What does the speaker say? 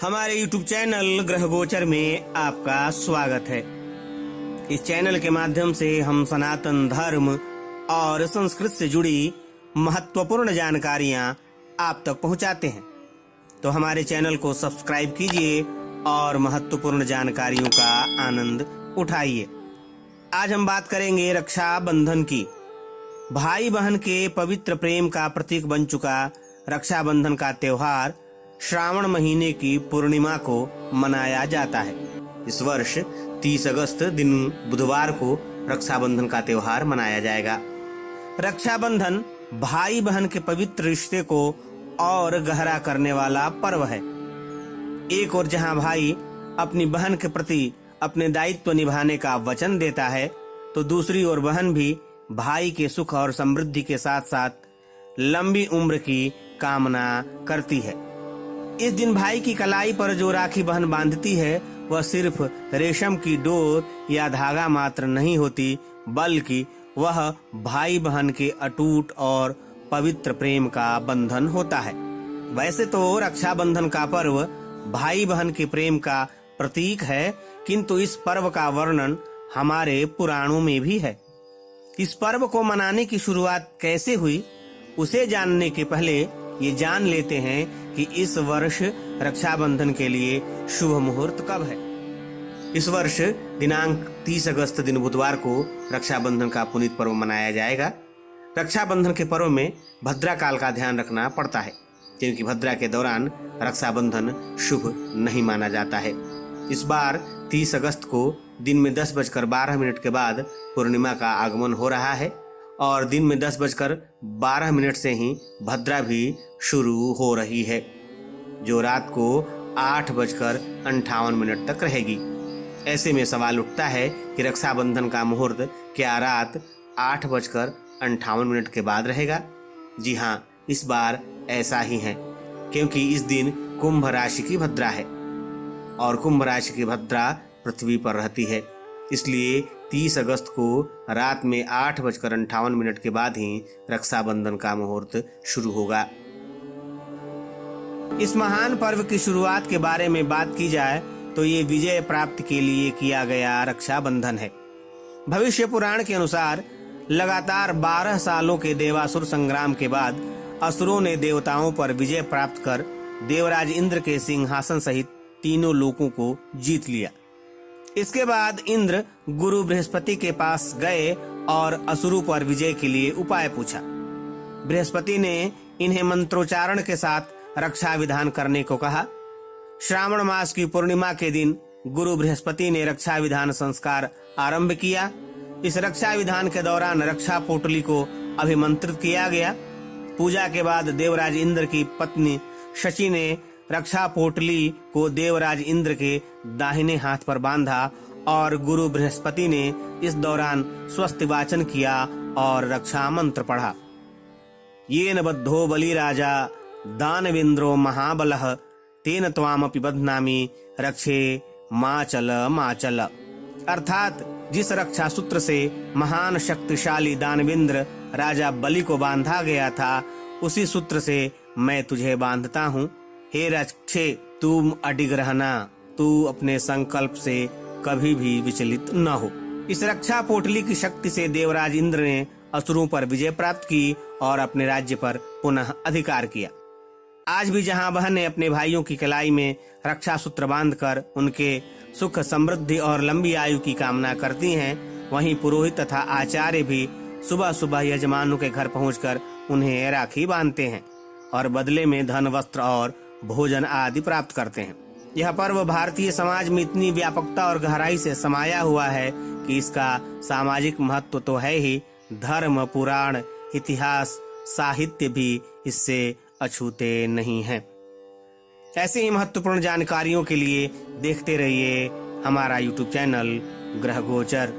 हमारे YouTube channel ग्रह गोचर में आपका स्वागत है। इस चैनल के माध्यम से हम सनातन धर्म और संस्कृत से जुड़ी महत्वपूर्ण जानकारियां आप तक पहुंचाते हैं, तो हमारे चैनल को सब्सक्राइब कीजिए और महत्वपूर्ण जानकारियों का आनंद उठाइए। आज हम बात करेंगे रक्षाबंधन की। भाई बहन के पवित्र प्रेम का प्रतीक बन चुका रक्षाबंधन का त्योहार श्रावण महीने की पूर्णिमा को मनाया जाता है। इस वर्ष 30 अगस्त दिन बुधवार को रक्षाबंधन का त्योहार मनाया जाएगा। रक्षाबंधन भाई बहन के पवित्र रिश्ते को और गहरा करने वाला पर्व है। एक ओर जहां भाई अपनी बहन के प्रति अपने दायित्व निभाने का वचन देता है, तो दूसरी ओर बहन भी भाई के सुख और समृद्धि के साथ साथ लंबी उम्र की कामना करती है। इस दिन भाई की कलाई पर जो राखी बहन बांधती है, वह सिर्फ रेशम की डोर या धागा मात्र नहीं होती, बल्कि वह भाई बहन के अटूट और पवित्र प्रेम का बंधन होता है। वैसे तो रक्षाबंधन का पर्व भाई बहन के प्रेम का प्रतीक है, किंतु इस पर्व का वर्णन हमारे पुराणों में भी है। इस पर्व को मनाने की शुरुआत कैसे हुई, उसे जानने के पहले ये जान लेते हैं कि इस वर्ष रक्षाबंधन के लिए शुभ मुहूर्त कब है। इस वर्ष दिनांक 30 अगस्त दिन बुधवार को रक्षाबंधन का पुनीत पर्व मनाया जाएगा। रक्षाबंधन के पर्व में भद्रा काल का ध्यान रखना पड़ता है, क्योंकि भद्रा के दौरान रक्षाबंधन शुभ नहीं माना जाता है। इस बार 30 अगस्त को दिन में 10:12 के बाद पूर्णिमा का आगमन हो रहा है और दिन में 10:12 से ही भद्रा भी शुरू हो रही है, जो रात को 8:58 तक रहेगी। ऐसे में सवाल उठता है कि रक्षाबंधन का मुहूर्त क्या रात 8:58 के बाद रहेगा? जी हाँ, इस बार ऐसा ही है, क्योंकि इस दिन कुंभ राशि की भद्रा है और कुंभ राशि की भद्रा पृथ्वी पर रहती है। इसलिए 30 अगस्त को रात में 8:58 के बाद ही रक्षाबंधन का मुहूर्त शुरू होगा। इस महान पर्व की शुरुआत के बारे में बात की जाए तो ये विजय प्राप्ति के लिए किया गया रक्षाबंधन है। भविष्य पुराण के अनुसार लगातार 12 सालों के देवासुर संग्राम के बाद असुरों ने देवताओं पर विजय प्राप्त कर देवराज इंद्र के सिंहासन सहित तीनों लोकों को जीत लिया। इसके बाद इंद्र गुरु बृहस्पति के पास गए और असुरों पर विजय के लिए उपाय पूछा। बृहस्पति ने इन्हें मंत्रोच्चारण के साथ रक्षा विधान करने को कहा। श्रावण मास की पूर्णिमा के दिन गुरु बृहस्पति ने रक्षा विधान संस्कार आरंभ किया। इस रक्षा विधान के दौरान रक्षा पोटली को अभिमंत्रित किया गया। पूजा के बाद देवराज इंद्र की पत्नी शची ने रक्षा पोटली को देवराज इंद्र के दाहिने हाथ पर बांधा और गुरु बृहस्पति ने इस दौरान स्वस्ति वाचन किया और रक्षा मंत्र पढ़ा। येन बद्धो बलि राजा दानवेन्द्रो महाबलः तेन त्वामपि बध्नामि रक्षे माचल माचल। अर्थात जिस रक्षा सूत्र से महान शक्तिशाली दानवेंद्र राजा बलि को बांधा गया था, उसी सूत्र से मैं तुझे बांधता हूँ। हे रक्षे, तुम अडिग रहना, तू अपने संकल्प से कभी भी विचलित न हो। इस रक्षा पोटली की शक्ति से देवराज इंद्र ने असुरों पर विजय प्राप्त की और अपने राज्य पर पुनः अधिकार किया। आज भी जहां बहनें अपने भाइयों की कलाई में रक्षा सूत्र बांधकर उनके सुख समृद्धि और लंबी आयु की कामना करती हैं, वहीं पुरोहित तथा आचार्य भी सुबह सुबह यजमानों के घर पहुंचकर उन्हें राखी बांधते हैं और बदले में धन, वस्त्र और भोजन आदि प्राप्त करते हैं। यह पर्व भारतीय समाज में इतनी व्यापकता और गहराई से समाया हुआ है कि इसका सामाजिक महत्व तो है ही, धर्म, पुराण, इतिहास, साहित्य भी इससे अछूते नहीं हैं। ऐसे ही महत्वपूर्ण जानकारियों के लिए देखते रहिए हमारा YouTube चैनल ग्रह गोचर।